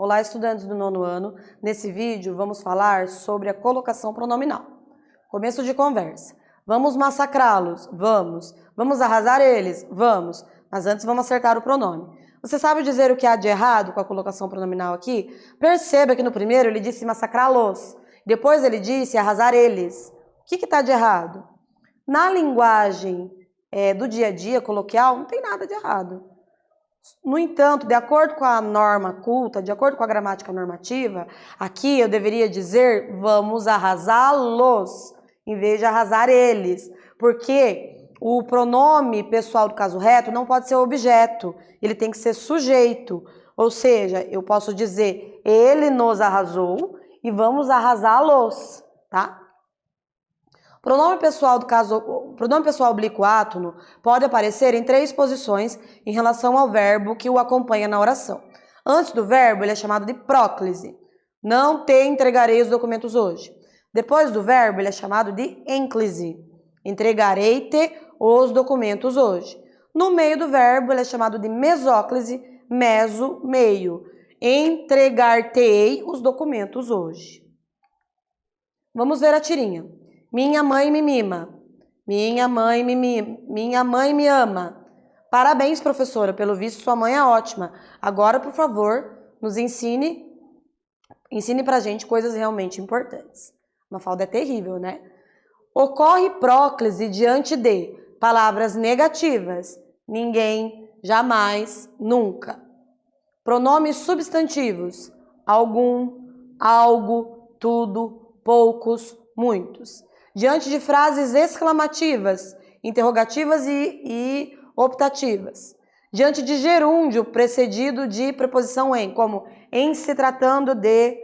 Olá, estudantes do 9º ano. Nesse vídeo, vamos falar sobre a colocação pronominal. Começo de conversa. Vamos massacrá-los? Vamos. Vamos arrasar eles? Vamos. Mas antes vamos acertar o pronome. Você sabe dizer o que há de errado com a colocação pronominal aqui? Perceba que no primeiro ele disse massacrá-los. Depois ele disse arrasar eles. O que está de errado? Na linguagem do dia a dia, coloquial, não tem nada de errado. No entanto, de acordo com a norma culta, de acordo com a gramática normativa, aqui eu deveria dizer vamos arrasá-los, em vez de arrasar eles. Porque o pronome pessoal do caso reto não pode ser objeto, ele tem que ser sujeito. Ou seja, eu posso dizer ele nos arrasou e vamos arrasá-los, tá? Pronome pessoal oblíquo átono pode aparecer em 3 posições em relação ao verbo que o acompanha na oração. Antes do verbo, ele é chamado de próclise. Não te entregarei os documentos hoje. Depois do verbo, ele é chamado de ênclise. Entregarei-te os documentos hoje. No meio do verbo, ele é chamado de mesóclise, meso, meio. Entregar-te-ei os documentos hoje. Vamos ver a tirinha. Minha mãe me mima. Minha mãe me mima. Minha mãe me ama. Parabéns, professora. Pelo visto, sua mãe é ótima. Agora, por favor, nos ensine pra gente coisas realmente importantes. Mafalda é terrível, né? Ocorre próclise diante de palavras negativas. Ninguém, jamais, nunca. Pronomes substantivos. Algum, algo, tudo, poucos, muitos. Diante de frases exclamativas, interrogativas e optativas. Diante de gerúndio precedido de preposição em, como em se tratando de,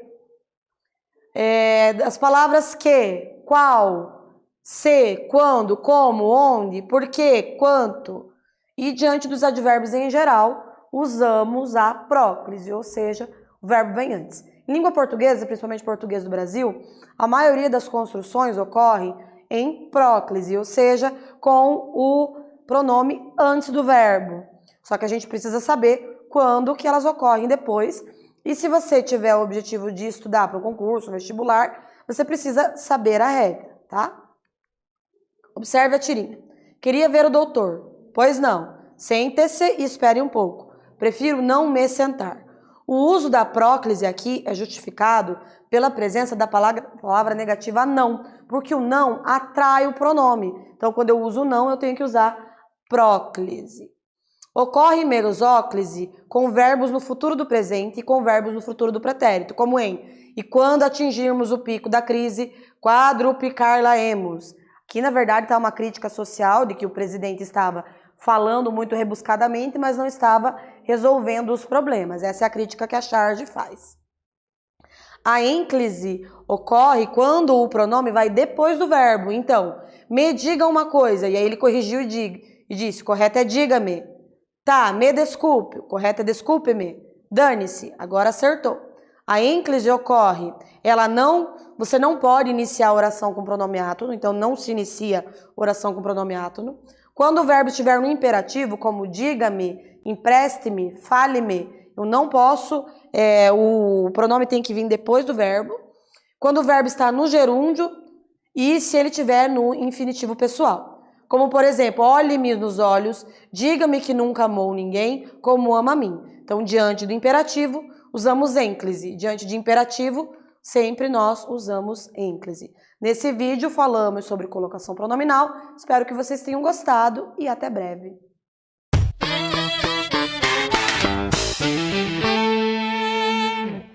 as palavras que, qual, se, quando, como, onde, porquê, quanto. E diante dos advérbios em geral, usamos a próclise, ou seja, o verbo vem antes. Em língua portuguesa, principalmente português do Brasil, a maioria das construções ocorre em próclise, ou seja, com o pronome antes do verbo. Só que a gente precisa saber quando que elas ocorrem depois. E se você tiver o objetivo de estudar para o concurso, vestibular, você precisa saber a regra, tá? Observe a tirinha. Queria ver o doutor. Pois não. Sente-se e espere um pouco. Prefiro não me sentar. O uso da próclise aqui é justificado pela presença da palavra negativa não, porque o não atrai o pronome. Então, quando eu uso não, eu tenho que usar próclise. Ocorre merosóclise com verbos no futuro do presente e com verbos no futuro do pretérito, como em e quando atingirmos o pico da crise, quadruplicar-la-emos. Aqui, na verdade, está uma crítica social de que o presidente estava falando muito rebuscadamente, mas não estava resolvendo os problemas. Essa é a crítica que a Charge faz. A ênclise ocorre quando o pronome vai depois do verbo. Então, me diga uma coisa. E aí ele corrigiu e disse, correto é diga-me. Tá, me desculpe. Correto é desculpe-me. Dane-se. Agora acertou. A ênclise ocorre. Você não pode iniciar a oração com pronome átono. Então, não se inicia oração com pronome átono. Quando o verbo estiver no imperativo, como diga-me, empreste-me, fale-me, eu não posso, o pronome tem que vir depois do verbo. Quando o verbo está no gerúndio e se ele estiver no infinitivo pessoal. Como, por exemplo, olhe-me nos olhos, diga-me que nunca amou ninguém como ama a mim. Então, diante do imperativo, usamos ênclise. Diante de imperativo, sempre nós usamos ênclise. Nesse vídeo falamos sobre colocação pronominal, espero que vocês tenham gostado e até breve.